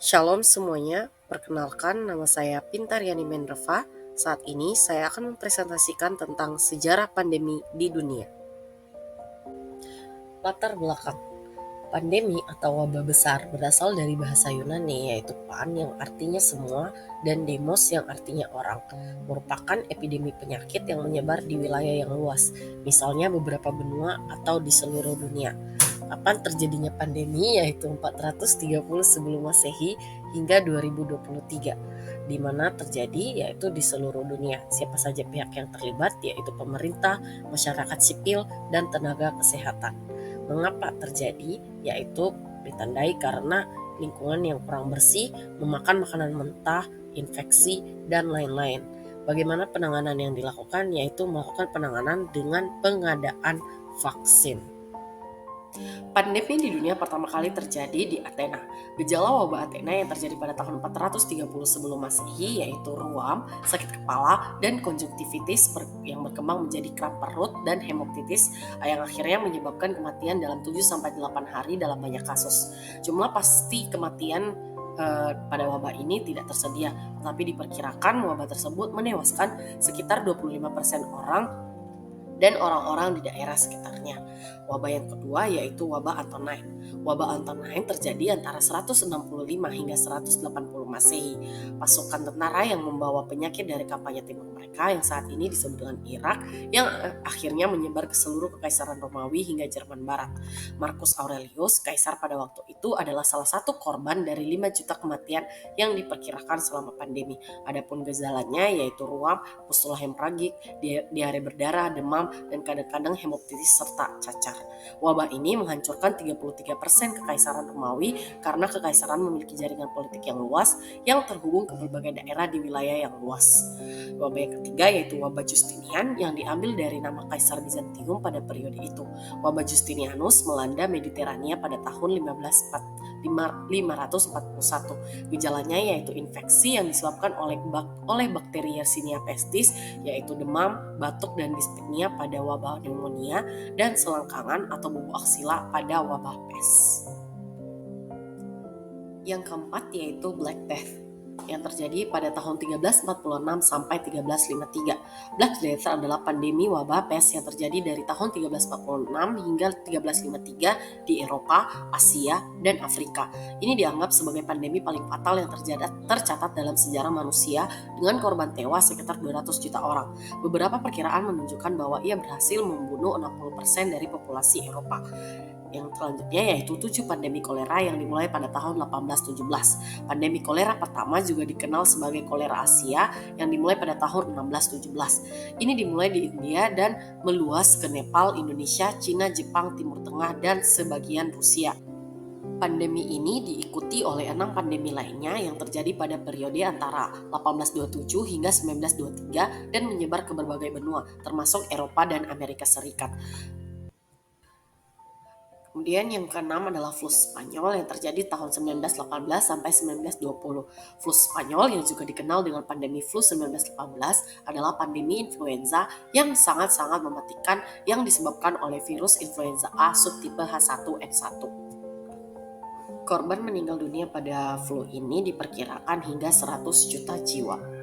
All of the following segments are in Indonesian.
Shalom semuanya, perkenalkan nama saya Pintaryani Mendreva. Saat ini saya akan mempresentasikan tentang sejarah pandemi di dunia. Latar belakang pandemi atau wabah besar berasal dari bahasa Yunani yaitu pan yang artinya semua dan demos yang artinya orang. Merupakan epidemi penyakit yang menyebar di wilayah yang luas, misalnya beberapa benua atau di seluruh dunia. Kapan terjadinya pandemi yaitu 430 sebelum Masehi hingga 2023, di mana terjadi yaitu di seluruh dunia. Siapa saja pihak yang terlibat yaitu pemerintah, masyarakat sipil, dan tenaga kesehatan. Mengapa terjadi? Yaitu ditandai karena lingkungan yang kurang bersih, memakan makanan mentah, infeksi, dan lain-lain. Bagaimana penanganan yang dilakukan? Yaitu melakukan penanganan dengan pengadaan vaksin. Pandemi di dunia pertama kali terjadi di Athena. Gejala wabah Athena yang terjadi pada tahun 430 sebelum Masehi yaitu ruam, sakit kepala, dan konjungtivitis yang berkembang menjadi kram perut dan hemoptitis yang akhirnya menyebabkan kematian dalam 7-8 hari dalam banyak kasus. Jumlah pasti kematian pada wabah ini tidak tersedia, tetapi diperkirakan wabah tersebut menewaskan sekitar 25% orang dan orang-orang di daerah sekitarnya. Wabah yang kedua yaitu wabah Antonine. Wabah Antonine terjadi antara 165 hingga 180 Masehi. Pasukan tentara yang membawa penyakit dari kampanye timur mereka yang saat ini disebut dengan Irak yang akhirnya menyebar ke seluruh kekaisaran Romawi hingga Jerman Barat. Marcus Aurelius, kaisar pada waktu itu, adalah salah satu korban dari 5 juta kematian yang diperkirakan selama pandemi. Adapun gejalanya yaitu ruam, pustula hemoragik, diare berdarah, demam, dan kadang-kadang hemoptitis serta cacar. Wabah ini menghancurkan 33% kekaisaran Romawi karena kekaisaran memiliki jaringan politik yang luas yang terhubung ke berbagai daerah di wilayah yang luas. Wabah yang ketiga yaitu wabah Justinian yang diambil dari nama Kaisar Bizantium pada periode itu. Wabah Justinianus melanda Mediterania pada tahun 541. Gejalanya yaitu infeksi yang disebabkan oleh bakteri Yersinia pestis yaitu demam, batuk, dan dispepsia pada wabah pneumonia, dan selangkangan atau bubu aksila pada wabah pes. Yang keempat yaitu Black Death yang terjadi pada tahun 1346 sampai 1353. Black Death adalah pandemi wabah pes yang terjadi dari tahun 1346 hingga 1353 di Eropa, Asia, dan Afrika. Ini dianggap sebagai pandemi paling fatal yang tercatat dalam sejarah manusia dengan korban tewas sekitar 200 juta orang. Beberapa perkiraan menunjukkan bahwa ia berhasil membunuh 60% dari populasi Eropa. Yang selanjutnya yaitu 7 pandemi kolera yang dimulai pada tahun 1817. Pandemi kolera pertama juga dikenal sebagai kolera Asia yang dimulai pada tahun 1617. Ini dimulai di India dan meluas ke Nepal, Indonesia, Cina, Jepang, Timur Tengah, dan sebagian Rusia. Pandemi ini diikuti oleh 6 pandemi lainnya yang terjadi pada periode antara 1827 hingga 1923 dan menyebar ke berbagai benua, termasuk Eropa dan Amerika Serikat. Kemudian yang keenam adalah flu Spanyol yang terjadi tahun 1918 sampai 1920. Flu Spanyol yang juga dikenal dengan pandemi flu 1918 adalah pandemi influenza yang sangat-sangat mematikan yang disebabkan oleh virus influenza A subtipe H1N1. Korban meninggal dunia pada flu ini diperkirakan hingga 100 juta jiwa.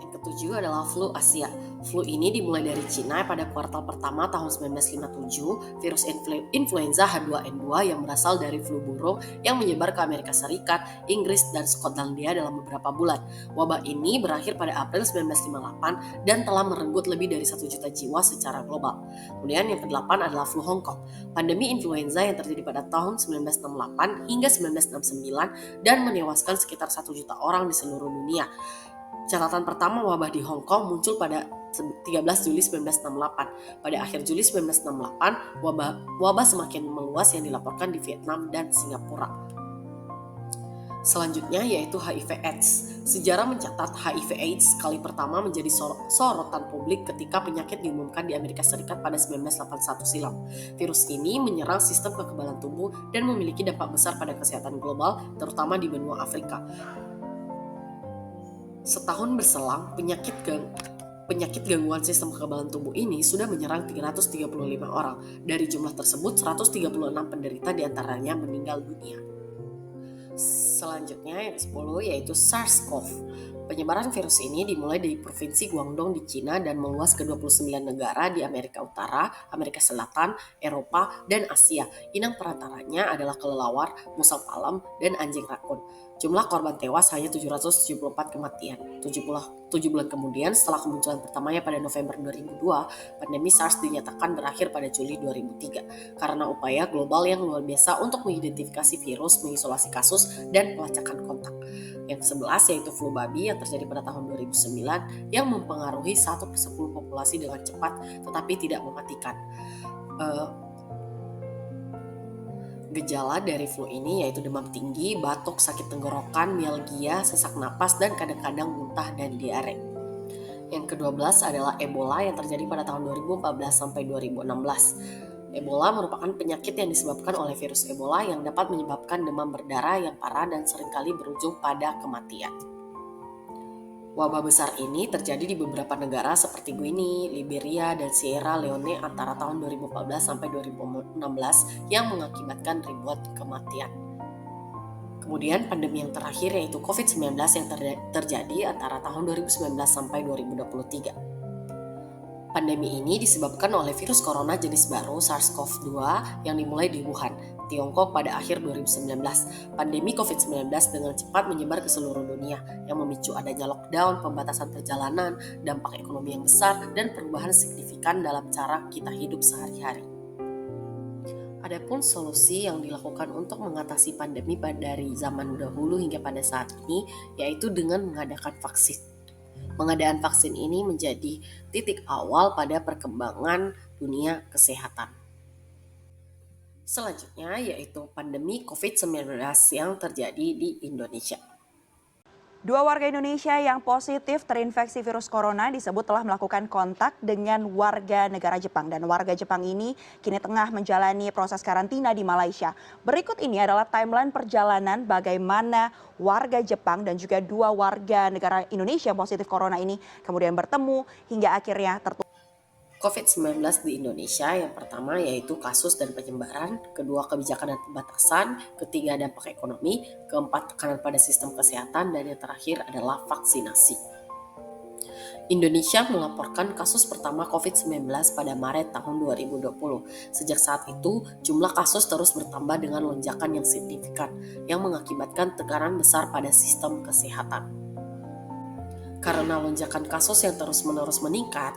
Yang ketujuh adalah flu Asia. Flu ini dimulai dari Cina pada kuartal pertama tahun 1957. Virus influenza H2N2 yang berasal dari flu burung yang menyebar ke Amerika Serikat, Inggris, dan Skotlandia dalam beberapa bulan. Wabah ini berakhir pada April 1958 dan telah merenggut lebih dari 1 juta jiwa secara global. Kemudian yang kedelapan adalah flu Hong Kong. Pandemi influenza yang terjadi pada tahun 1968 hingga 1969 dan menewaskan sekitar 1 juta orang di seluruh dunia. Catatan pertama wabah di Hong Kong muncul pada 13 Juli 1968. Pada akhir Juli 1968, wabah semakin meluas yang dilaporkan di Vietnam dan Singapura. Selanjutnya yaitu HIV/AIDS. Sejarah mencatat HIV/AIDS kali pertama menjadi sorotan publik ketika penyakit diumumkan di Amerika Serikat pada 1981 silam. Virus ini menyerang sistem kekebalan tubuh dan memiliki dampak besar pada kesehatan global, terutama di benua Afrika. Setahun berselang, penyakit gangguan sistem kekebalan tubuh ini sudah menyerang 335 orang. Dari jumlah tersebut, 136 penderita diantaranya meninggal dunia. Selanjutnya yang ke-10 yaitu SARS-CoV. Penyebaran virus ini dimulai dari Provinsi Guangdong di Cina dan meluas ke 29 negara di Amerika Utara, Amerika Selatan, Eropa, dan Asia. Inang perantaranya adalah kelelawar, musang palem, dan anjing rakun. Jumlah korban tewas hanya 774 kematian. 7 bulan kemudian, setelah kemunculan pertamanya pada November 2002, pandemi SARS dinyatakan berakhir pada Juli 2003 karena upaya global yang luar biasa untuk mengidentifikasi virus, mengisolasi kasus, dan pelacakan kontak. Yang ke-11 yaitu flu babi yang terjadi pada tahun 2009 yang mempengaruhi 1/10 populasi dengan cepat tetapi tidak mematikan. Gejala dari flu ini yaitu demam tinggi, batuk, sakit tenggorokan, mialgia, sesak napas, dan kadang-kadang muntah dan diare. Yang ke-12 adalah Ebola yang terjadi pada tahun 2014 sampai 2016. Ebola merupakan penyakit yang disebabkan oleh virus Ebola yang dapat menyebabkan demam berdarah yang parah dan seringkali berujung pada kematian. Wabah besar ini terjadi di beberapa negara seperti Guinea, Liberia, dan Sierra Leone antara tahun 2014 sampai 2016 yang mengakibatkan ribuan kematian. Kemudian pandemi yang terakhir yaitu COVID-19 yang terjadi antara tahun 2019 sampai 2023. Pandemi ini disebabkan oleh virus corona jenis baru SARS-CoV-2 yang dimulai di Wuhan, Tiongkok pada akhir 2019. Pandemi COVID-19 dengan cepat menyebar ke seluruh dunia yang memicu adanya lockdown, pembatasan perjalanan, dampak ekonomi yang besar, dan perubahan signifikan dalam cara kita hidup sehari-hari. Adapun solusi yang dilakukan untuk mengatasi pandemi dari zaman dahulu hingga pada saat ini yaitu dengan mengadakan vaksin. Pengadaan vaksin ini menjadi titik awal pada perkembangan dunia kesehatan. Selanjutnya yaitu pandemi COVID-19 yang terjadi di Indonesia. 2 warga Indonesia yang positif terinfeksi virus corona disebut telah melakukan kontak dengan warga negara Jepang. Dan warga Jepang ini kini tengah menjalani proses karantina di Malaysia. Berikut ini adalah timeline perjalanan bagaimana warga Jepang dan juga 2 warga negara Indonesia yang positif corona ini kemudian bertemu hingga akhirnya tertular. COVID-19 di Indonesia yang pertama yaitu kasus dan penyebaran, kedua kebijakan dan pembatasan, ketiga dampak ekonomi, keempat tekanan pada sistem kesehatan, dan yang terakhir adalah vaksinasi. Indonesia melaporkan kasus pertama COVID-19 pada Maret tahun 2020. Sejak saat itu, jumlah kasus terus bertambah dengan lonjakan yang signifikan, yang mengakibatkan tekanan besar pada sistem kesehatan. Karena lonjakan kasus yang terus-menerus meningkat,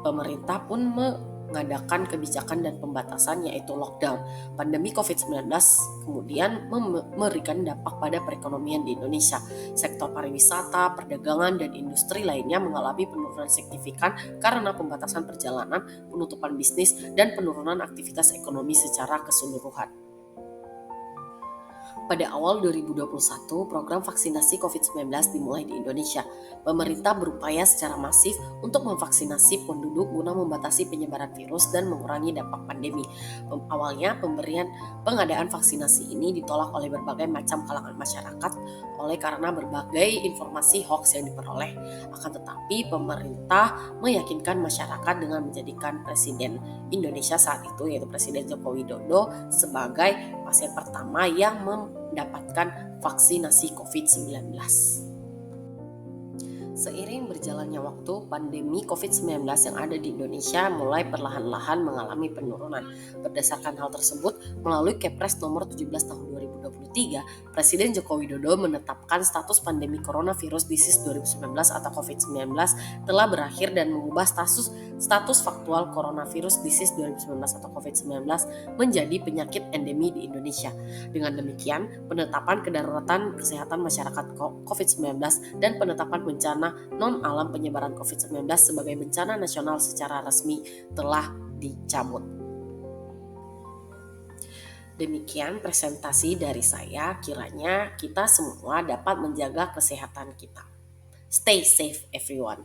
pemerintah pun mengadakan kebijakan dan pembatasan yaitu lockdown. Pandemi COVID-19 kemudian memberikan dampak pada perekonomian di Indonesia. Sektor pariwisata, perdagangan, dan industri lainnya mengalami penurunan signifikan karena pembatasan perjalanan, penutupan bisnis, dan penurunan aktivitas ekonomi secara keseluruhan. Pada awal 2021, program vaksinasi COVID-19 dimulai di Indonesia. Pemerintah berupaya secara masif untuk memvaksinasi penduduk guna membatasi penyebaran virus dan mengurangi dampak pandemi. Awalnya, pengadaan vaksinasi ini ditolak oleh berbagai macam kalangan masyarakat karena berbagai informasi hoax yang diperoleh. Akan tetapi, pemerintah meyakinkan masyarakat dengan menjadikan Presiden Indonesia saat itu, yaitu Presiden Joko Widodo, sebagai pasien pertama yang mendapatkan vaksinasi COVID-19. Seiring berjalannya waktu, pandemi COVID-19 yang ada di Indonesia mulai perlahan-lahan mengalami penurunan. Berdasarkan hal tersebut, melalui Kepres nomor 17 tahun 2023, Presiden Joko Widodo menetapkan status pandemi coronavirus disease 2019 atau COVID-19 telah berakhir dan mengubah status faktual coronavirus disease 2019 atau COVID-19 menjadi penyakit endemi di Indonesia. Dengan demikian, penetapan kedaruratan kesehatan masyarakat COVID-19 dan penetapan bencana non-alam penyebaran COVID-19 sebagai bencana nasional secara resmi telah dicabut. Demikian presentasi dari saya, kiranya kita semua dapat menjaga kesehatan kita. Stay safe everyone.